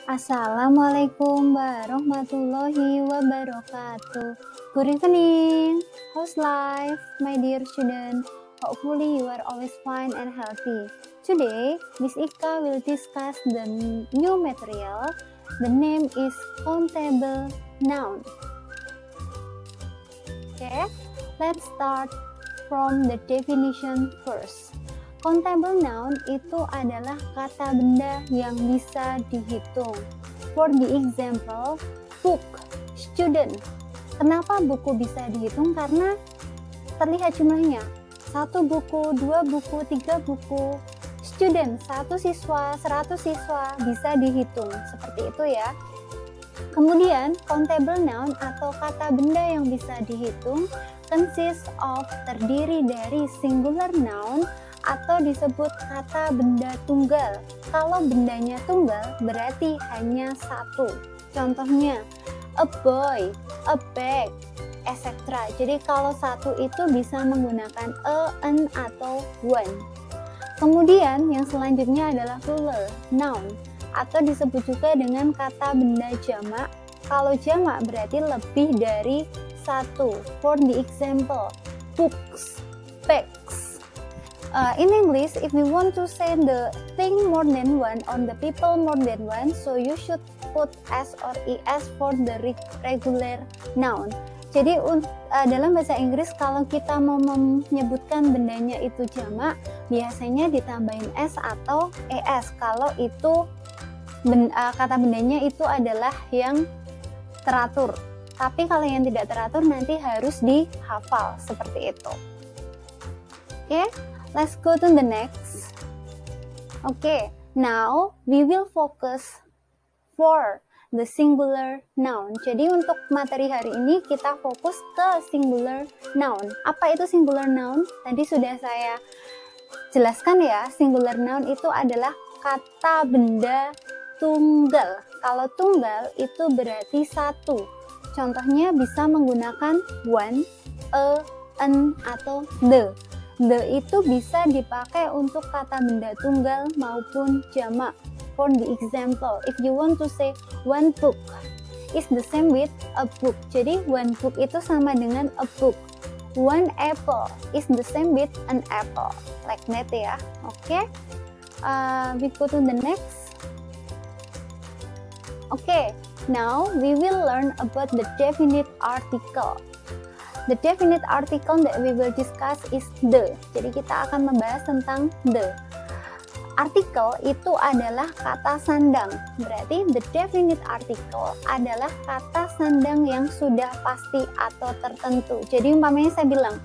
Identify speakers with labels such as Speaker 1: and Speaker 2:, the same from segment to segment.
Speaker 1: Assalamualaikum warahmatullahi wabarakatuh. Good evening. How's life, my dear student? Hopefully you are always fine and healthy. Today, Miss Ika will discuss the new material. The name is countable noun. Okay, let's start from the definition first. Countable noun itu adalah kata benda yang bisa dihitung. For the example, book, student. Kenapa buku bisa dihitung? Karena terlihat jumlahnya. 1 buku, 2 buku, 3 buku. Student, 1 siswa, 100 siswa bisa dihitung. Seperti itu ya. Kemudian, countable noun atau kata benda yang bisa dihitung consists of terdiri dari singular noun atau disebut kata benda tunggal. Kalau bendanya tunggal berarti hanya satu. Contohnya a boy, a bag, etc. Jadi kalau satu itu bisa menggunakan a, an, atau one. Kemudian yang selanjutnya adalah plural, noun, atau disebut juga dengan kata benda jamak. Kalau jamak berarti lebih dari satu. For the example, books, bags. In English, if we want to say the thing more than one on the people more than one, so you should put s or es for the regular noun. Jadi dalam bahasa Inggris kalau kita mau menyebutkan bendanya itu jamak, biasanya ditambahin s atau es kalau itu kata bendanya itu adalah yang teratur. Tapi kalau yang tidak teratur nanti harus dihafal seperti itu. Oke? Let's go to the next. Okay, now we will focus for the singular noun. Jadi untuk materi hari ini kita fokus ke singular noun. Apa itu singular noun? Tadi sudah saya jelaskan ya, singular noun itu adalah kata benda tunggal. Kalau tunggal itu berarti satu. Contohnya bisa menggunakan one, a, an, atau the. The itu bisa dipakai untuk kata benda tunggal maupun jamak. For the example, if you want to say one book is the same with a book. Jadi one book itu sama dengan a book. One apple is the same with an apple. Like that ya. Okay. We go to the next. Okay. Now we will learn about the definite article. The definite article that we will discuss is the. Jadi kita akan membahas tentang the. Artikel itu adalah kata sandang. Berarti the definite article adalah kata sandang yang sudah pasti atau tertentu. Jadi umpamanya saya bilang,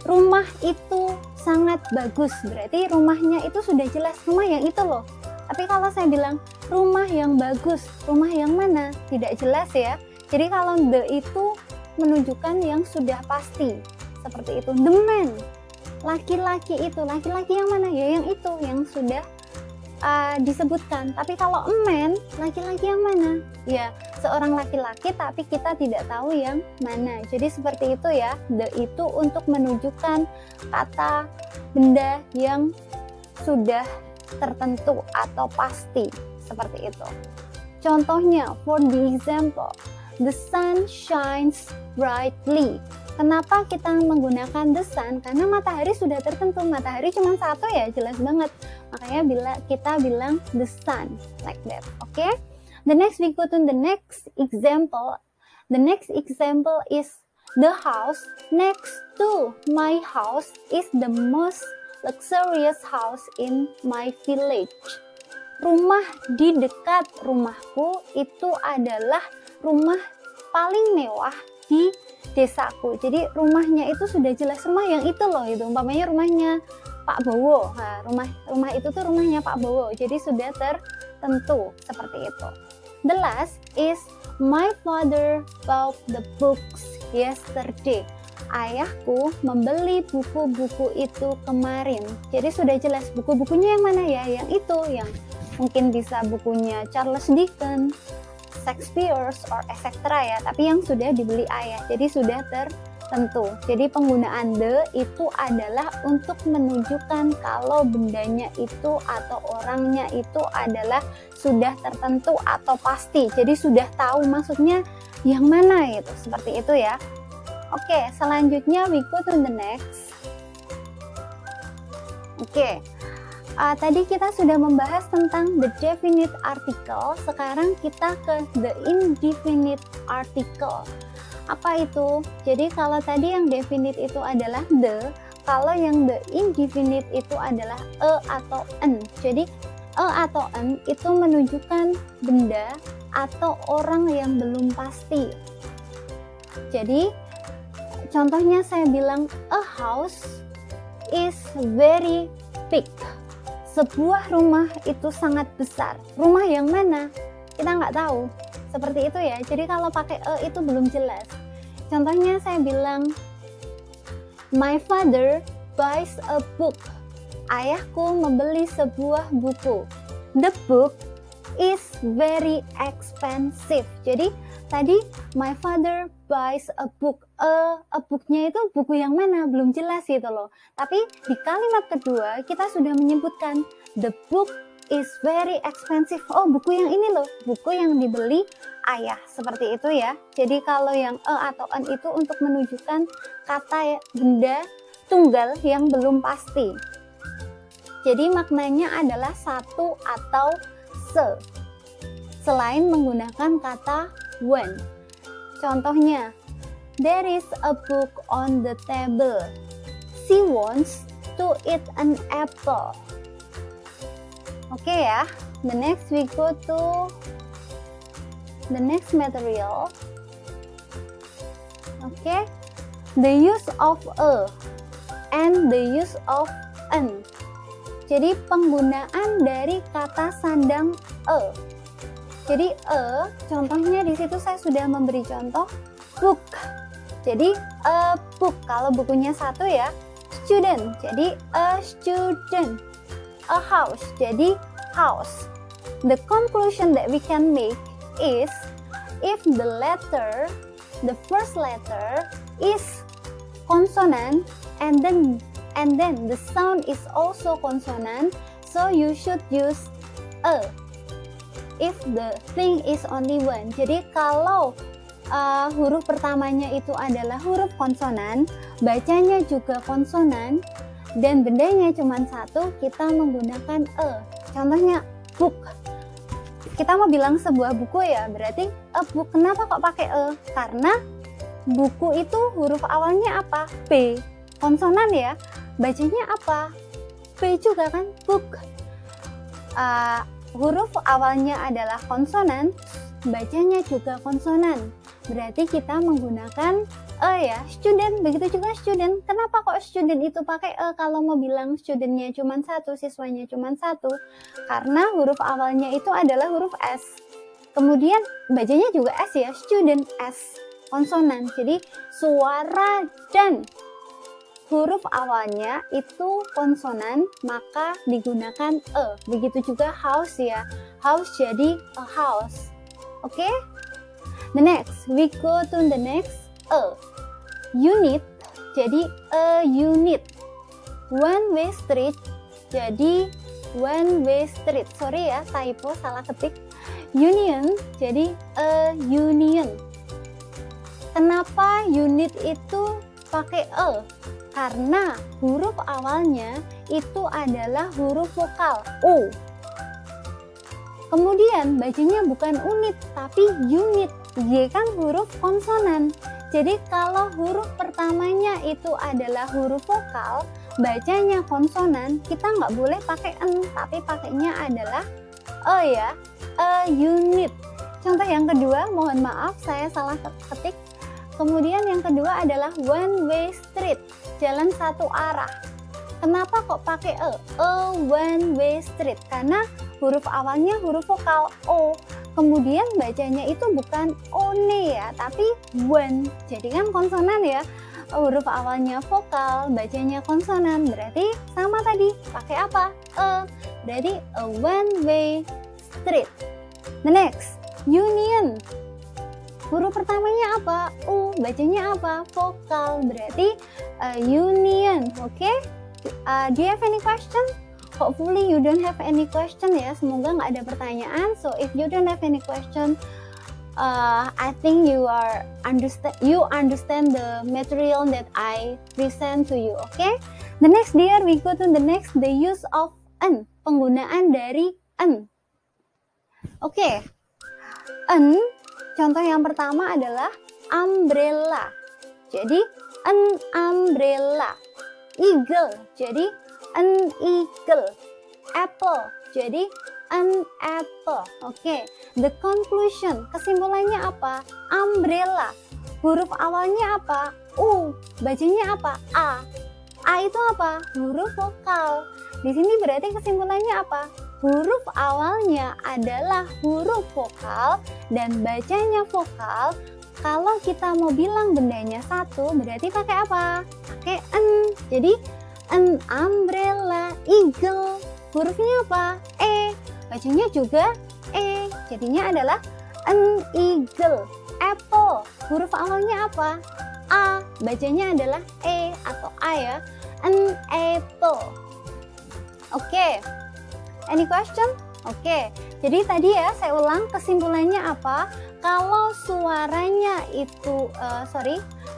Speaker 1: rumah itu sangat bagus. Berarti rumahnya itu sudah jelas, rumah yang itu loh. Tapi kalau saya bilang, rumah yang bagus, rumah yang mana? Tidak jelas ya. Jadi kalau the itu menunjukkan yang sudah pasti seperti itu. The man, laki-laki itu, laki-laki yang mana ya? Yang itu yang sudah disebutkan. Tapi kalau a man, laki-laki yang mana? Ya, seorang laki-laki tapi kita tidak tahu yang mana. Jadi seperti itu ya. The itu untuk menunjukkan kata benda yang sudah tertentu atau pasti seperti itu. Contohnya, for the example, the sun shines brightly. Kenapa kita menggunakan the sun? Karena matahari sudah tertentu. Matahari cuma satu ya, jelas banget. Makanya bila kita bilang the sun, like that. Okay? The next we go to the next example. The next example is the house next to my house is the most luxurious house in my village. Rumah di dekat rumahku itu adalah rumah paling mewah di desaku. Jadi rumahnya itu sudah jelas, rumah yang itu loh itu. Umpamanya rumahnya Pak Bowo. Nah, rumah itu tuh rumahnya Pak Bowo. Jadi sudah tertentu seperti itu. The last is my father bought the books yesterday. Ayahku membeli buku-buku itu kemarin. Jadi sudah jelas buku-bukunya yang mana ya? Yang itu, yang mungkin bisa bukunya Charles Dickens, Shakespeare, or etc. ya. Tapi yang sudah dibeli ayah. Jadi sudah tertentu. Jadi penggunaan the itu adalah untuk menunjukkan kalau bendanya itu atau orangnya itu adalah sudah tertentu atau pasti. Jadi sudah tahu maksudnya yang mana gitu. Seperti itu ya. Oke, selanjutnya we go to the next. Oke. Tadi kita sudah membahas tentang the definite article, sekarang kita ke the indefinite article. Apa itu? Jadi kalau tadi yang definite itu adalah the, kalau yang the indefinite itu adalah a atau an. Jadi a atau an itu menunjukkan benda atau orang yang belum pasti. Jadi contohnya saya bilang a house is very big. Sebuah rumah itu sangat besar. Rumah yang mana? Kita nggak tahu. Seperti itu ya. Jadi kalau pakai itu belum jelas. Contohnya saya bilang, my father buys a book. Ayahku membeli sebuah buku. The book is very expensive. Jadi tadi my father buys a book. A booknya itu buku yang mana? Belum jelas gitu loh. Tapi di kalimat kedua kita sudah menyebutkan the book is very expensive. Oh, buku yang ini loh, buku yang dibeli ayah. Seperti itu ya. Jadi kalau yang atau an itu untuk menunjukkan kata benda tunggal yang belum pasti. Jadi maknanya adalah satu atau se. Selain menggunakan kata when. Contohnya, there is a book on the table. She wants to eat an apple. Oke ya, the next we go to the next material. Oke, the use of a and the use of an. Jadi penggunaan dari kata sandang a. Jadi contohnya di situ saya sudah memberi contoh book. Jadi a book, kalau bukunya satu ya, student. Jadi a student. A house. Jadi house. The conclusion that we can make is if the first letter is consonant and then the sound is also consonant, so you should use a. If the thing is only one. Jadi kalau huruf pertamanya itu adalah huruf konsonan, bacanya juga konsonan, dan bendanya cuma satu, kita menggunakan e. Contohnya book. Kita mau bilang sebuah buku ya, berarti a book. Kenapa kok pakai e? Karena buku itu huruf awalnya apa? B. Konsonan ya. Bacanya apa? B juga kan? Book. Huruf awalnya adalah konsonan, bacanya juga konsonan. Berarti kita menggunakan e ya, student. Begitu juga student. Kenapa kok student itu pakai e kalau mau bilang studentnya cuma satu, siswanya cuma satu? Karena huruf awalnya itu adalah huruf S. Kemudian bacanya juga S ya, student S. Konsonan. Jadi suara dan huruf awalnya itu konsonan, maka digunakan e. Begitu juga house ya. House jadi a house. Oke? The next, we go to the next e. Unit, jadi a unit. One way street, jadi one way street. Sorry ya, typo, salah ketik. Union, jadi a union. Kenapa unit itu pakai e? Karena huruf awalnya itu adalah huruf vokal U. Kemudian bacanya bukan unit tapi unit. Y kan huruf konsonan. Jadi kalau huruf pertamanya itu adalah huruf vokal, bacanya konsonan, kita nggak boleh pakai n, tapi pakainya adalah e ya, a unit. Contoh yang kedua, mohon maaf saya salah ketik. Kemudian yang kedua adalah one way street, jalan satu arah. Kenapa kok pakai e? A one way street, karena huruf awalnya huruf vokal O. Kemudian bacanya itu bukan one ya, tapi one. Jadi kan konsonan ya. Huruf awalnya vokal, bacanya konsonan. Berarti sama tadi, pakai apa? E. Berarti a one way street. The next, union. Huruf pertamanya apa? U. Bacanya apa? Vokal. Berarti union. Oke? Do you have any question? Hopefully you don't have any question ya. Semoga nggak ada pertanyaan. So if you don't have any question, I think you understand the material that I present to you. Okay? The next, dear, we go to the next, the use of an. Penggunaan dari an. Oke. An. Contoh yang pertama adalah umbrella. Jadi an umbrella. Eagle. Jadi an eagle. Apple. Jadi an apple. Oke. The conclusion. Kesimpulannya apa? Umbrella. Huruf awalnya apa? U. Bacanya apa? A. A itu apa? Huruf vokal. Di sini berarti kesimpulannya apa? Huruf awalnya adalah huruf vokal dan bacanya vokal. Kalau kita mau bilang bendanya satu, berarti pakai apa? Pakai an. Jadi an umbrella, eagle. Hurufnya apa? E. Bacanya juga E. Jadinya adalah an eagle. Apple. Huruf awalnya apa? A. Bacanya adalah E atau A ya. An apple. Oke. Any question? Oke. Jadi tadi ya saya ulang kesimpulannya apa? Kalau suaranya itu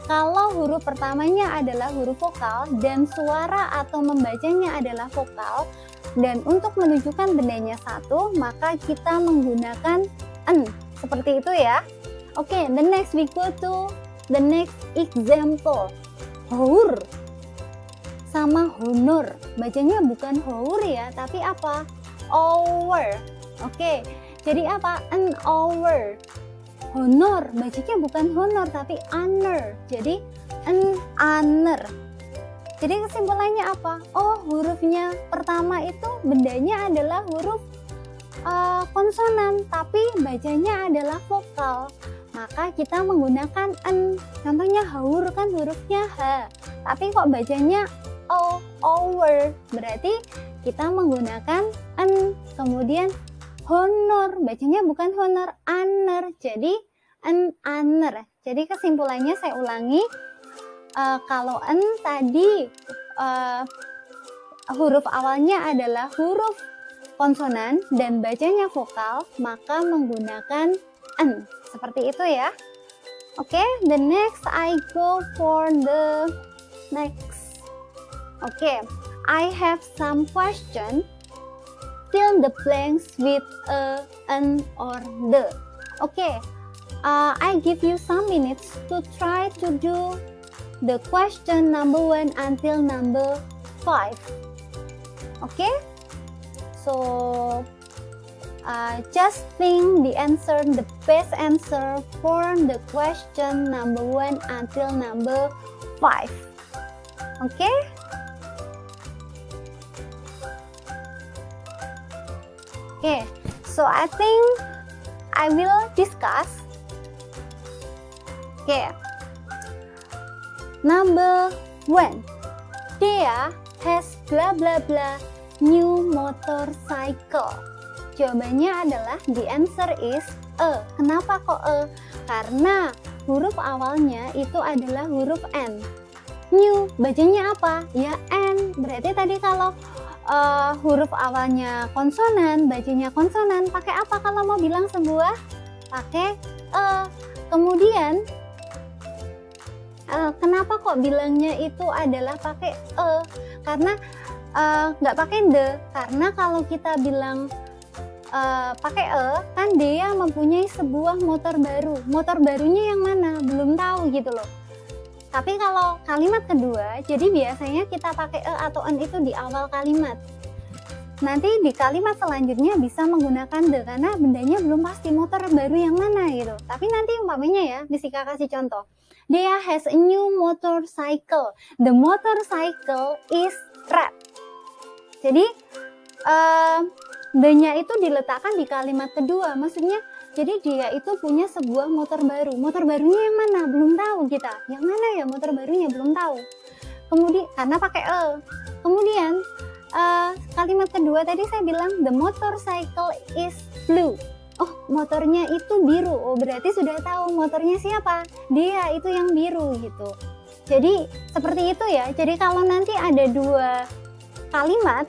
Speaker 1: kalau huruf pertamanya adalah huruf vokal dan suara atau membacanya adalah vokal, dan untuk menunjukkan bendanya satu, maka kita menggunakan an. Seperti itu ya. Oke, the next we go to the next example. Hour sama honor. Bacanya bukan hour ya, tapi apa? Hour. Oke, jadi apa? An hour. Honor, bacanya bukan honor tapi honor. Jadi an honor. Jadi kesimpulannya apa? Oh, hurufnya pertama itu bendanya adalah huruf konsonan, tapi bacanya adalah vokal. Maka kita menggunakan an. Contohnya haur kan hurufnya H, tapi kok bacanya O, hour. Berarti kita menggunakan an. Kemudian honor, bacanya bukan honor, honor. Jadi an honor. Jadi kesimpulannya saya ulangi. Kalau an tadi huruf awalnya adalah huruf konsonan dan bacanya vokal, maka menggunakan an. Seperti itu ya. Oke, the next I go for the next. Oke, I have some question. Fill the blanks with a, an, or the. Oke, I give you some minutes to try to do the question number 1 until number 5. Okay, so just think the answer, the best answer for the question number 1 until number 5. Okay. Okay, so I think I will discuss. Okay. Number 1. Dea has blah blah blah new motorcycle. Jawabannya adalah the answer is E. Kenapa kok E? Karena huruf awalnya itu adalah huruf N. New, bacanya apa? Ya N. Berarti tadi kalau huruf awalnya konsonan, bacanya konsonan, pakai apa kalau mau bilang sebuah? Pakai E. Kemudian kenapa kok bilangnya itu adalah pakai E? Karena nggak pakai the. Karena kalau kita bilang pakai E, kan dia mempunyai sebuah motor baru. Motor barunya yang mana? Belum tahu gitu loh. Tapi kalau kalimat kedua, jadi biasanya kita pakai E atau N itu di awal kalimat. Nanti di kalimat selanjutnya bisa menggunakan the, karena bendanya belum pasti motor baru yang mana gitu. Tapi nanti umpamanya ya, Bisika kasih contoh. Dea has a new motorcycle. The motorcycle is red. Jadi, the-nya itu diletakkan di kalimat kedua. Maksudnya, jadi dia itu punya sebuah motor baru. Motor barunya yang mana? Belum tahu kita. Yang mana ya motor barunya? Belum tahu. Kemudian, karena pakai E. Kemudian, kalimat kedua tadi saya bilang, the motorcycle is blue. Oh, motornya itu biru. Oh, berarti sudah tahu motornya siapa? Dia, itu yang biru gitu. Jadi seperti itu ya. Jadi kalau nanti ada dua kalimat,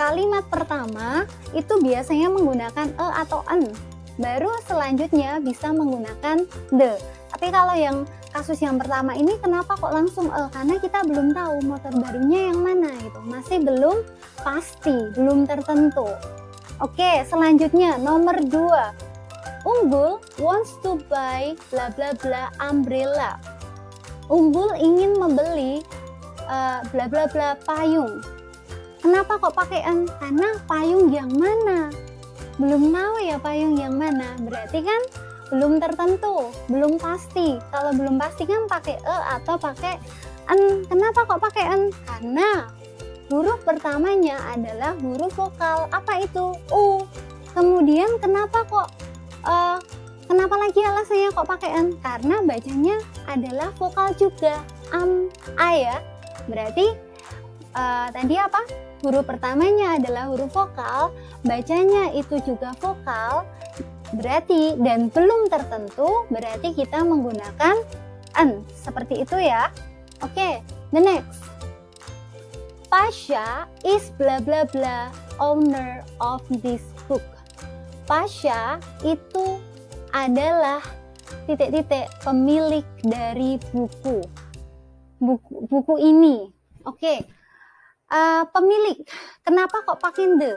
Speaker 1: kalimat pertama itu biasanya menggunakan e atau en. Baru selanjutnya bisa menggunakan the. Tapi kalau yang kasus yang pertama ini kenapa kok langsung e? Karena kita belum tahu motor barunya yang mana gitu. Masih belum pasti, belum tertentu. Oke, selanjutnya nomor 2. Unggul wants to buy bla bla bla umbrella. Unggul ingin membeli bla bla bla payung. Kenapa kok pakai en? Karena payung yang mana? Belum tahu ya payung yang mana. Berarti kan belum tertentu, belum pasti. Kalau belum pasti kan pakai e atau pakai en. Kenapa kok pakai en? Karena huruf pertamanya adalah huruf vokal. Apa itu? U. Kemudian kenapa lagi alasannya kok pakai en? Karena bacanya adalah vokal juga. A ya. Berarti tadi apa? Huruf pertamanya adalah huruf vokal, bacanya itu juga vokal. Berarti dan belum tertentu, berarti kita menggunakan en. Seperti itu ya. Oke, the next. Pasha is bla bla bla owner of this book. Pasha itu adalah titik-titik pemilik dari buku ini. Oke. Pemilik. Kenapa kok pakai the?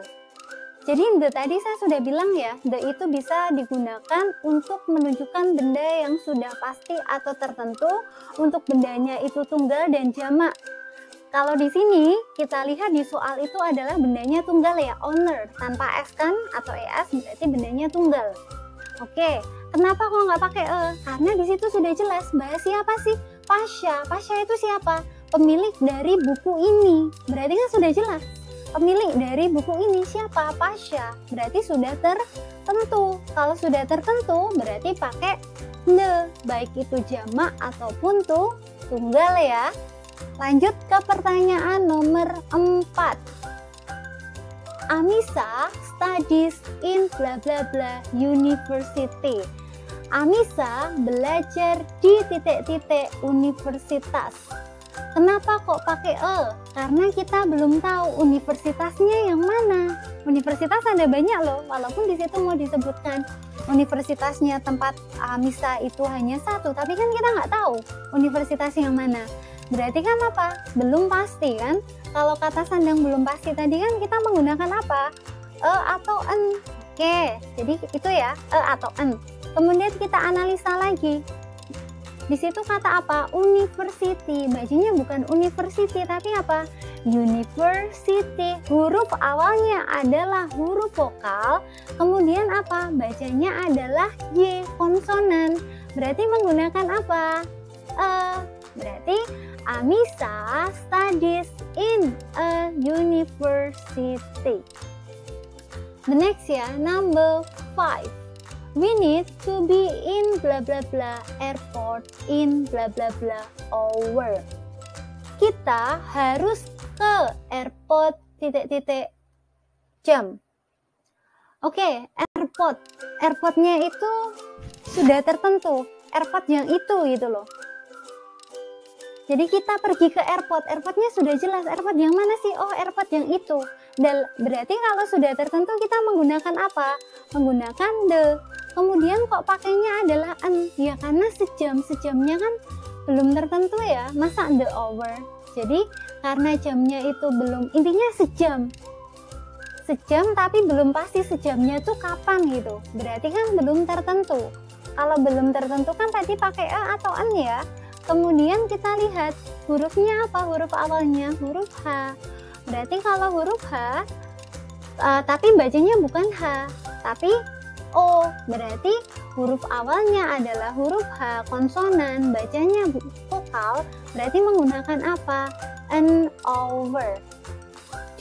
Speaker 1: Jadi the tadi saya sudah bilang ya, the itu bisa digunakan untuk menunjukkan benda yang sudah pasti atau tertentu, untuk bendanya itu tunggal dan jamak. Kalau di sini kita lihat di soal itu adalah bendanya tunggal ya, owner tanpa s kan atau es, berarti bendanya tunggal. Oke, kenapa kok nggak pakai e? Karena di situ sudah jelas bahas siapa sih? Pasha. Pasha itu siapa? Pemilik dari buku ini. Berarti kan sudah jelas. Pemilik dari buku ini siapa? Pasha. Berarti sudah tertentu. Kalau sudah tertentu berarti pakai the, baik itu jamak ataupun tunggal ya. Lanjut ke pertanyaan nomor 4. Amisa studies in bla bla bla university. Amisa belajar di titik-titik universitas. Kenapa kok pakai e? Karena kita belum tahu universitasnya yang mana. Universitas ada banyak loh, walaupun di situ mau disebutkan universitasnya tempat Amisa itu hanya satu, tapi kan kita nggak tahu universitas yang mana. Berarti kan apa? Belum pasti kan? Kalau kata sandang belum pasti tadi kan kita menggunakan apa? E atau en. Oke, jadi itu ya, e atau en. Kemudian kita analisa lagi. Di situ kata apa? University. Bacanya bukan university tapi apa? University. Huruf awalnya adalah huruf vokal. Kemudian apa? Bacanya adalah y, konsonan. Berarti menggunakan apa? Berarti Amisa studies in a university. The next ya, number 5. We need to be in bla bla bla airport in bla bla bla hour. Kita harus ke airport titik-titik jam. Oke, airport. Airportnya itu sudah tertentu. Airport yang itu gitu loh. Jadi kita pergi ke airport. Airportnya sudah jelas. Airport yang mana sih? Oh, airport yang itu. Dan berarti kalau sudah tertentu kita menggunakan apa? Menggunakan the. Kemudian kok pakainya adalah an? Ya karena sejamnya kan belum tertentu ya. Masa the hour? Jadi karena jamnya itu belum, intinya sejam tapi belum pasti sejamnya tuh kapan gitu. Berarti kan belum tertentu. Kalau belum tertentu kan tadi pakai a atau an ya. Kemudian kita lihat hurufnya apa? Huruf awalnya huruf H. Berarti kalau huruf H tapi bacanya bukan H tapi O. Berarti huruf awalnya adalah huruf H konsonan, bacanya vokal. Berarti menggunakan apa? An hour.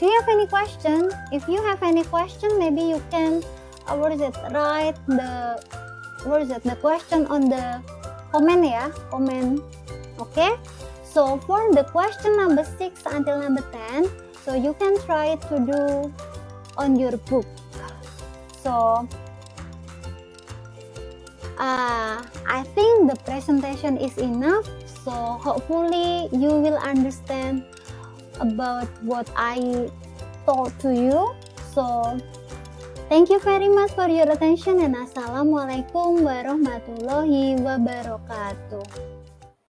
Speaker 1: Do you have any question? If you have any question, maybe you can write the question on the comment ya, comment. Okay? So for the question number 6 until number 10, so you can try to do on your book. So I think the presentation is enough, so hopefully you will understand about what I told to you. So thank you very much for your attention, and assalamualaikum warahmatullahi wabarakatuh.